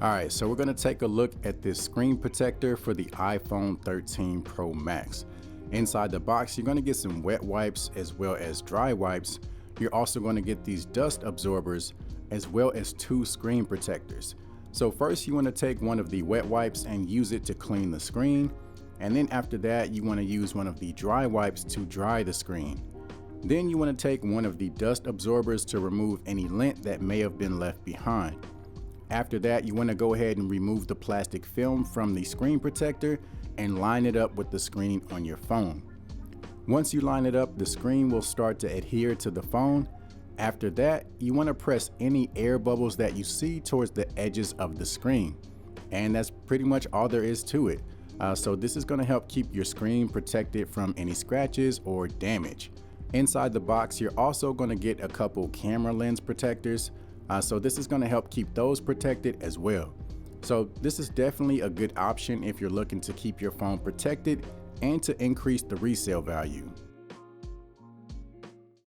Alright, so we're going to take a look at this screen protector for the iPhone 13 Pro Max. Inside the box, you're going to get some wet wipes as well as dry wipes. You're also going to get these dust absorbers as well as two screen protectors. So first you want to take one of the wet wipes and use it to clean the screen. And then after that, you want to use one of the dry wipes to dry the screen. Then you want to take one of the dust absorbers to remove any lint that may have been left behind. After that, you want to go ahead and remove the plastic film from the screen protector and line it up with the screen on your phone. Once you line it up, the screen will start to adhere to the phone. After that, you want to press any air bubbles that you see towards the edges of the screen. And that's pretty much all there is to it. So this is going to help keep your screen protected from any scratches or damage. Inside the box, you're also going to get a couple camera lens protectors. So this is going to help keep those protected as well. So this is definitely a good option if you're looking to keep your phone protected and to increase the resale value.